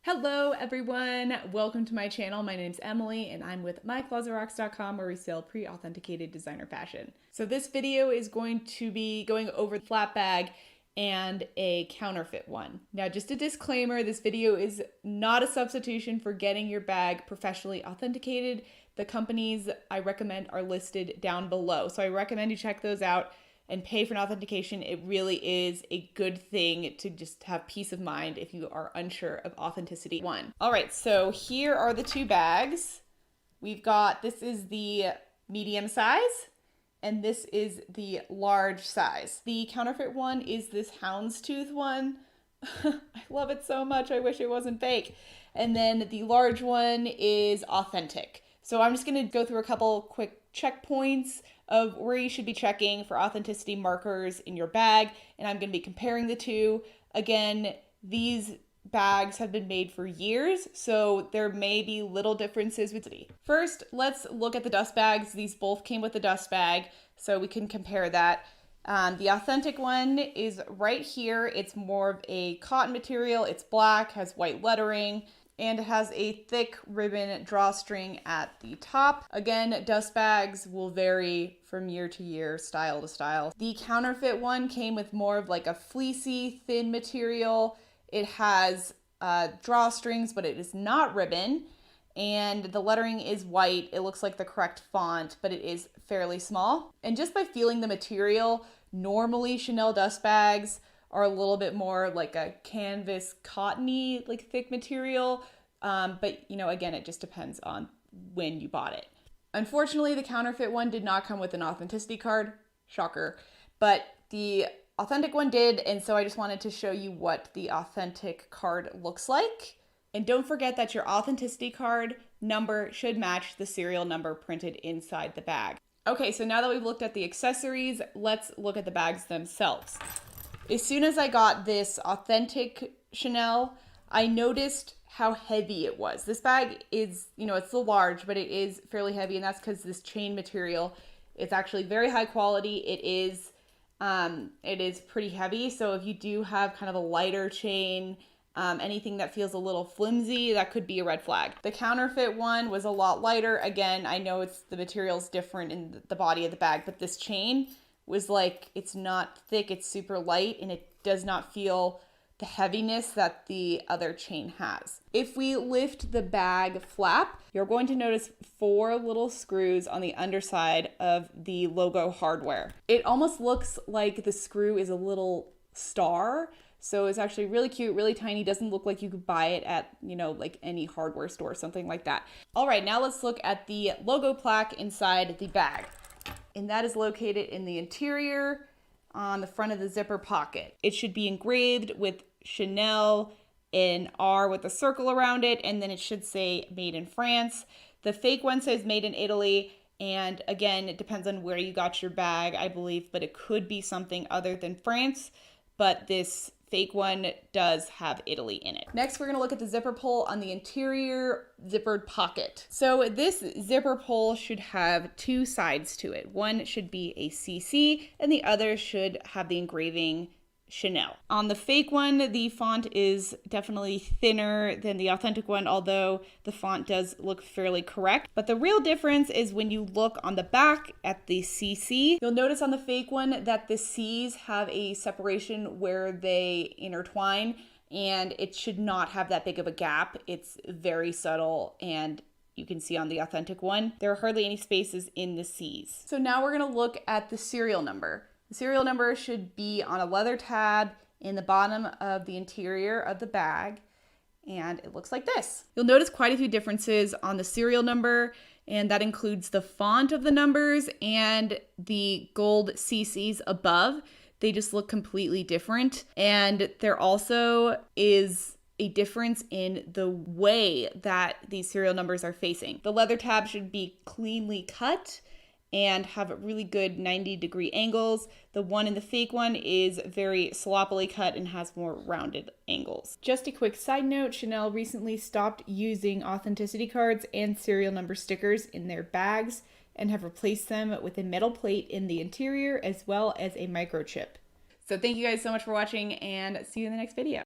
Hello everyone, welcome to my channel. My name's Emily and I'm with myclosetrocks.com where we sell pre-authenticated designer fashion. So this video is going to be going over the flat bag and a counterfeit one. Now just a disclaimer, this video is not a substitution for getting your bag professionally authenticated. The companies I recommend are listed down below. So I recommend you check those out and pay for an authentication. It really is a good thing to just have peace of mind if you are unsure of authenticity. All right, so here are the two bags. This is the medium size, and this is the large size. The counterfeit one is this houndstooth one. I love it so much, I wish it wasn't fake. And then the large one is authentic. So I'm just gonna go through a couple quick checkpoints of where you should be checking for authenticity markers in your bag, and I'm going to be comparing the two. Again, these bags have been made for years, so there may be little differences with it. First, let's look at the dust bags. These both came with a dust bag, so we can compare that. The authentic one is right here. It's more of a cotton material. It's black, has white lettering, and it has a thick ribbon drawstring at the top. Again, dust bags will vary from year to year, style to style. The counterfeit one came with more of like a fleecy, thin material. It has drawstrings, but it is not ribbon. And the lettering is white. It looks like the correct font, but it is fairly small. And just by feeling the material, normally Chanel dust bags are a little bit more like a canvas cottony, like thick material. But you know, again, it just depends on when you bought it. Unfortunately, the counterfeit one did not come with an authenticity card, shocker, but the authentic one did. And so I just wanted to show you what the authentic card looks like. And don't forget that your authenticity card number should match the serial number printed inside the bag. Okay, so now that we've looked at the accessories, let's look at the bags themselves. As soon as I got this authentic Chanel, I noticed how heavy it was. This bag is, it's still large, but it is fairly heavy, and that's because this chain material, it's actually very high quality. It is pretty heavy, so if you do have kind of a lighter chain, anything that feels a little flimsy, that could be a red flag. The counterfeit one was a lot lighter. Again, I know the material's different in the body of the bag, but this chain was like, it's not thick, it's super light, and it does not feel the heaviness that the other chain has. If we lift the bag flap, you're going to notice 4 little screws on the underside of the logo hardware. It almost looks like the screw is a little star, so it's actually really cute, really tiny, doesn't look like you could buy it at, like any hardware store, something like that. All right, now let's look at the logo plaque inside the bag. And that is located in the interior on the front of the zipper pocket. It should be engraved with Chanel, an R with a circle around it, and then it should say made in France. The fake one says made in Italy, and again, it depends on where you got your bag, I believe, but it could be something other than France, but this fake one does have Italy in it. Next, we're gonna look at the zipper pull on the interior zippered pocket. So this zipper pull should have 2 sides to it. One should be a CC and the other should have the engraving Chanel. On the fake one, the font is definitely thinner than the authentic one, although the font does look fairly correct. But the real difference is when you look on the back at the CC, you'll notice on the fake one that the C's have a separation where they intertwine, and it should not have that big of a gap. It's very subtle, and you can see on the authentic one, there are hardly any spaces in the C's. So now we're gonna look at the serial number. The serial number should be on a leather tab in the bottom of the interior of the bag, and it looks like this. You'll notice quite a few differences on the serial number, and that includes the font of the numbers and the gold CCs above. They just look completely different, and there also is a difference in the way that these serial numbers are facing. The leather tab should be cleanly cut and have really good 90-degree angles. The one in the fake one is very sloppily cut and has more rounded angles. Just a quick side note, Chanel recently stopped using authenticity cards and serial number stickers in their bags and have replaced them with a metal plate in the interior as well as a microchip. So thank you guys so much for watching, and see you in the next video.